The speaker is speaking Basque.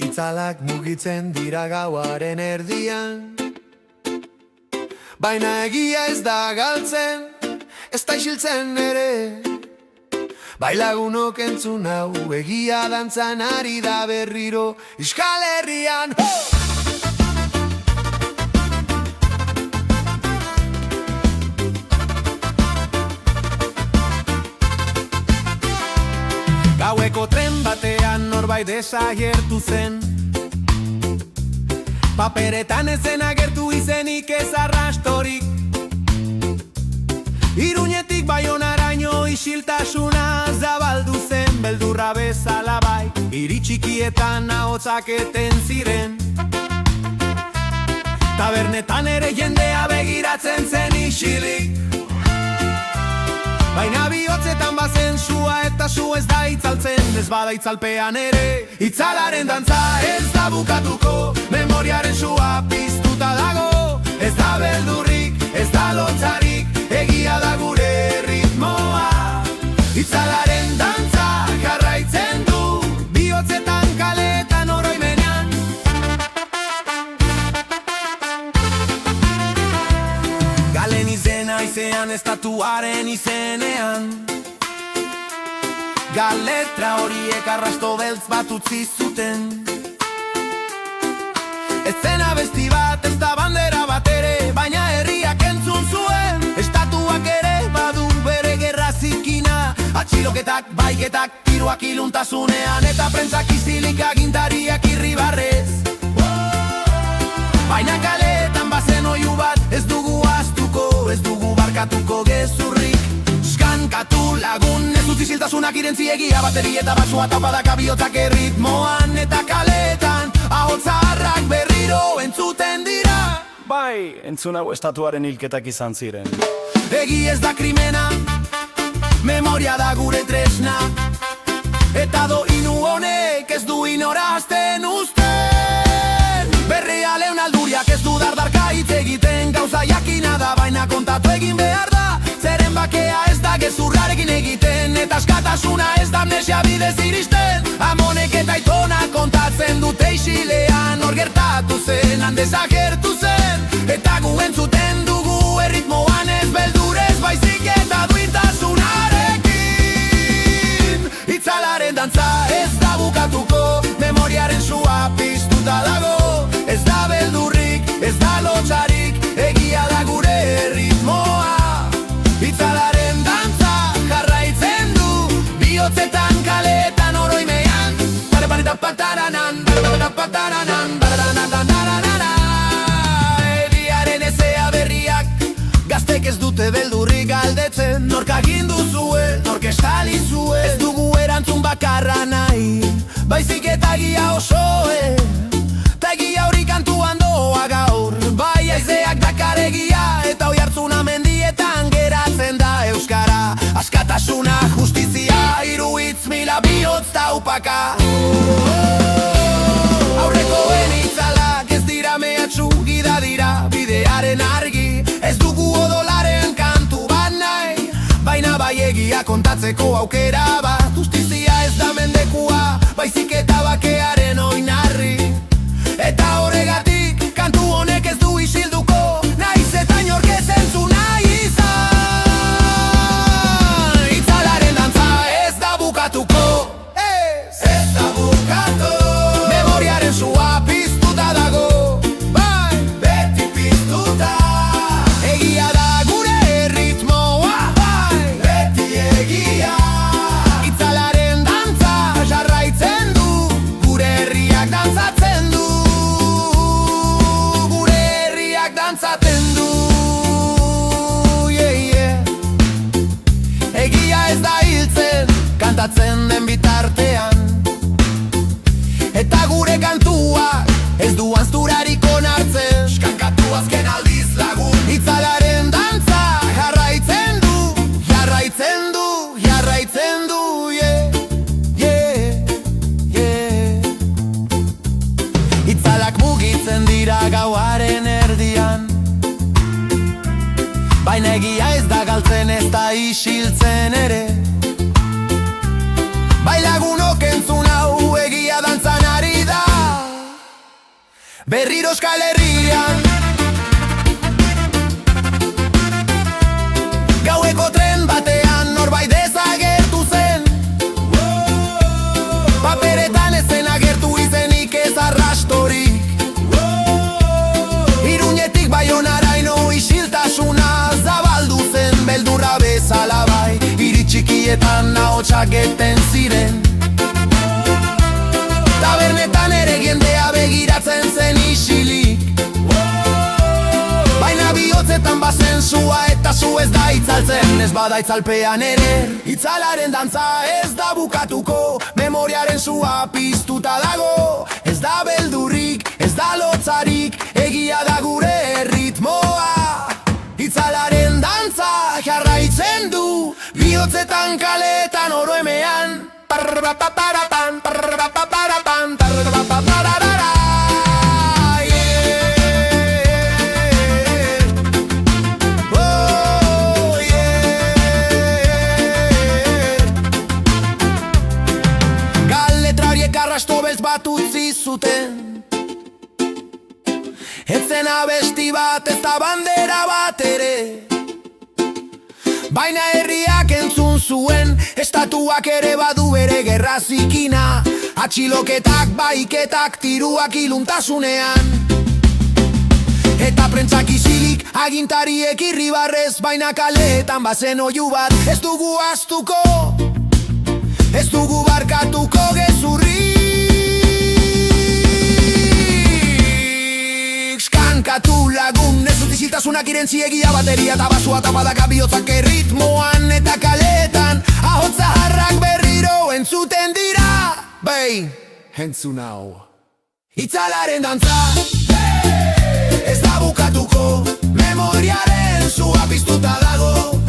Itzalak mugitzen dira gauaren erdian, baina egia ez da galtzen, ez da isiltzen ere. Bai lagunok entzun hau, egia dantzan ari da berriro Euskal Herrian. Gaueko tren batean norbait desagertu zen, paperetan ezen agertu izenik ez arrastorik. Iruñetik Baionaraino isiltasuna zabaldu zen, beldurra bezala bai, hiri txikietan ahotsak eten ziren. Tabernetan ere jendea begiratzen zen isilik, baina bihotzetan bazen sua eta su ez da itzaltzen, ez bada itzalpean ere. Itzalaren dantza ez da bukatuko, memoriaren sua piztuta dago. Ez da beldurrik, ez da lotzarik, egia da gure ritmoa. Itzalaren dantza jarraitzen du, bihotzetan kaletan oroimenean. Galen izena izean, estatuaren izenean. Galetra horiek arrasto beltz bat utzi zuten. Ez zen abesti bat, ez da bandera bat ere, baina herriak entzun zuen. Estatuak ere badu bere gerra zikina, atxiloketak, baiketak, tiroak iluntasunean, eta prentsak izilik agintariak irribarrez. Baina kaletan bazen oihu bat, ez dugu ahaztuko, ez dugu barkatuko gezurrik. Skankatu lagun, ez utzi ziltasunak irentzi egia, bateri eta basua taupadaka bihotzak erritmoan, eta kaletan ahotzarrak berriro entzuten dira. Bai, entzun hau estatuaren hilketak izan ziren. Egi ez da krimena, memoria da gure tresna, eta doinu honek ez du inorazten uzten. Berria leunalduriak ez du dardarka hitz egiten, gauza jakina da, baina kontatu egin behar da. Zeren bakea ez da gezurrarekin egiten, eta askatasuna ez da amnesia bidez iristen. Amonek eta aitona kontatzen dute isilean, hor gertatu zen, han desagertu zen. Eta gu entzuten dugu erritmoan, ez beldurez baizik eta duintasunarekin. Itzalaren dantza ez da bukatuko, memoriaren sua piztuta dago. Ez da beldurrik, ez da lotzarik, egia da gure erritmoa. Itzalaren dantza jarraitzen du, bihotzetan kaletan oroimean. Pare-pare-ta-pataranan, pare-pare-ta-pataranan, pare-pare-ta-pataranan. Ediaren ezea berriak, gaztek ez dute beldurrik galdetzen. Nork agindu zuen, nork estali zuen, ez dugu erantzun bakarra nahi, baizik eta gia osoen. Ta egia hori kantuan doa gaur, bai aizeak dakar egia, eta oi hartzuna mendietan geratzen da euskara. Askatasuna, justizia, hiru hitz mila bihotz taupaka. Aurrekoen itzalak ez dira mehatxu, gida dira bidearen argi. Ez dugu odolaren kantu bat nahi, baina bai egia kontatzeko aukera bat. Justizia ez da mendekua, baizik eta bakearen oinarri. Eta horregatik kantu honek ez du isilduko, naiz eta inork ez entzun nahi izan. Itzalaren dantza ez da bukatuko, ez da bukatu. Memoriaren sua piztuta dago, bai, beti piztuta. Egia da gure erritmoa, bai, beti egia. Itzalaren dantza jarraitzen du, gure herriak dantzatzen du. Dantzaten du, yeah, yeah. Egia ez da hiltzen, kantatzen den bitartean. Eta gure kantua ez du anzturarik onartzen. Skankatu azken aldiz lagun. Itzalaren dantza jarraitzen du, jarraitzen du, jarraitzen du, yeah, yeah, yeah. Itzalak mugitzen dira gauaren erdian, baina egia ez da galtzen, ez da isiltzen ere. Bai lagunok berriro Euskal Herrian. Gaueko tren batean norbait desagertu zen, paperetan ez zen agertu izenik ez arrastorik. Iruñetik Baionaraino isiltasuna zabaldu zen, beldurra bezala bai, hiri txikietan ahotsak eten ziren. Tabernetan ere jendea begiratzen zen isilik, baina bihotzetan bazen zua eta zu ez da itzaltzen, ez bada itzalpean ere. Itzalaren dantza ez da bukatuko, memoriaren zua piztuta dago. Ez da beldurrik, ez da lotzarik, egia da gure erritmoa. Itzalaren dantza jarraitzen du, bihotzetan kaletan oroemean. Parrapaparapan, parrapaparapan, parrapapararara. Arrasto beltz bat utzi zuten, ez zen abesti bat ez da bandera bat ere, baina herriak entzun zuen, estatuak ere badu bere gerra zikina, atxiloketak, baiketak, tiruak iluntasunean. Eta prentsak isilik, agintariek irribarrez, baina kaleetan bazen oihu bat. Ez dugu astuko, ez dugu barkatuko gezurrik. Skankatu lagun, ez dut isiltasunak irentzi egia, bateria eta basua tapadaka bihotzak erritmoan eta kaletan, ahotza harrak berriro entzuten dira. Behin, entzun hau. Itzalaren dantza, ez da bukatuko, memoriaren zua piztuta dago.